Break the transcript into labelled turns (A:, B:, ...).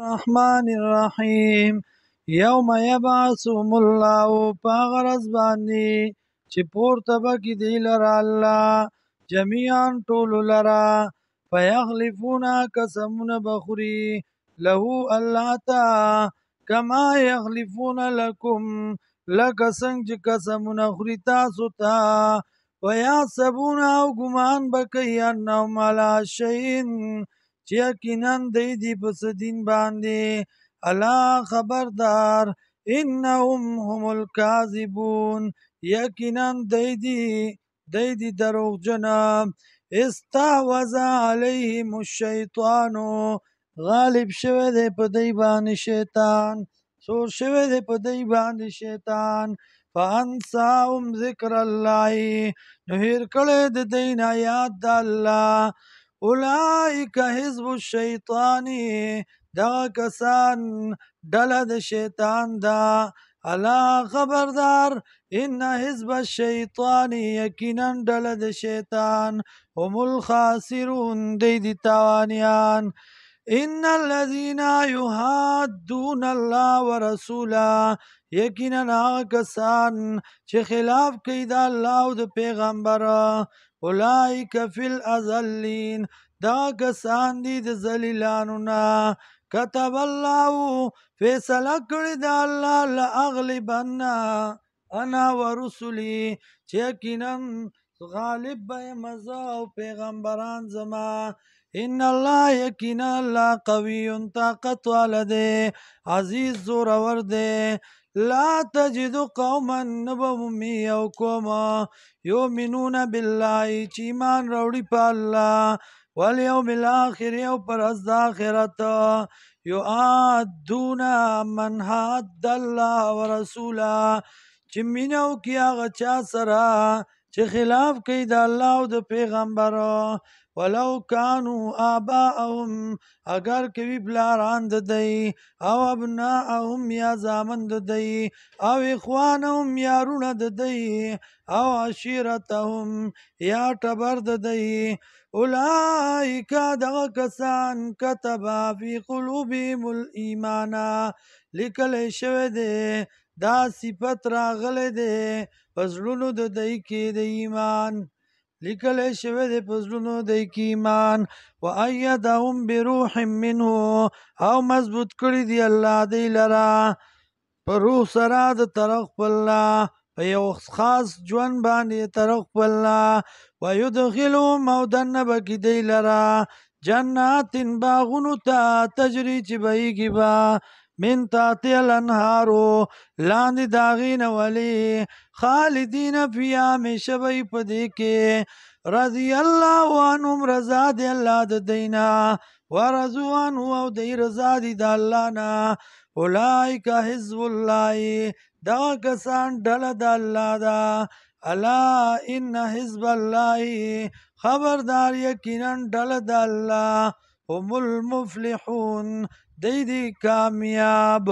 A: الرحمن الرحیم یوم یبعثهم الله پاغرز باندې چې پورته بکي دی لره الله جميعا ټول لره فیخلفون قسمونه بخوري له الله تا کما یخلفون لکم لکه څنګه چې قسمونه خوري تاسو ته ویحسبون او ګمان بکي انهم علی شیء چې یقینا دی پس دین باندې الا خبردار انهم هم الکاذبون یقینا دی دروغجن استحوذ علیهم الشیطان غالب شوه دی په دی باندې شیطان سور شوه دی په دی باندې شیطان فانساهم ذکر الله نو هیر کړی د دین یاد د الله اولئک حزب الشیطان دا کسان ډله د شیطان دا الا خبردار ان حزب الشیطان یقینا ډله د شیطان هم الخاسرون دی تاوانیان ان الذين يحادون الله ورسوله یقینا کسان چې خلاف کوي د الله او د پیغمبر اولئک فی الاذلین دا کسان دي د ذلیلانو نه كتب الله فیصله کړی د الله لاغلبن انا ورسلی چې یقینا غالب به مزه او پیغمبران زما ان الله یقینا الله قوی طاقت والده عزیز زورور ده لا تجد قوما نبومی او قوما یؤمنون بالله چې ایمان راوړي په الله والیوم الاخر او پر از آخرت یعادون من حد الله ورسوله چې مینو کې هغه چا سره چې خلاف کوي د الله او د پیغمبر ولو کانوا آباءهم اگر کوي بلاران د دی او ابناءهم یا زامن د دی او اخوانهم یارونه د دی او عشیرتهم یا ټبر د دی اولئک دغه کسان کتب فی قلوبهم الایمان لیکل شوی دی دا صفت راغلی دی پزړونو د دی کې د ایمان لیکل شوی دی پزړونو د دی کې ایمان وایدهم بروح منه او مضبوط کړی دی الله دی لرا په روح سره د طرف الله په یو خاص ژوند باندې طرف الله ويدخلهم او دنبکی دی لرا جنات باغونو ته تجری چې بهیږي با من تحتها الانهار لاندې داغین ولی خالدین فیها همیشه به په دې کې رضی الله عنهم رضا دی الله د دینا ورضوا عنه او دی رضا دی د الله نه اولئک حزب الله دا کسان ډله د الله ده الا ان حزب الله خبردار یقینا ډله د الله هم المفلحون دی کامیاب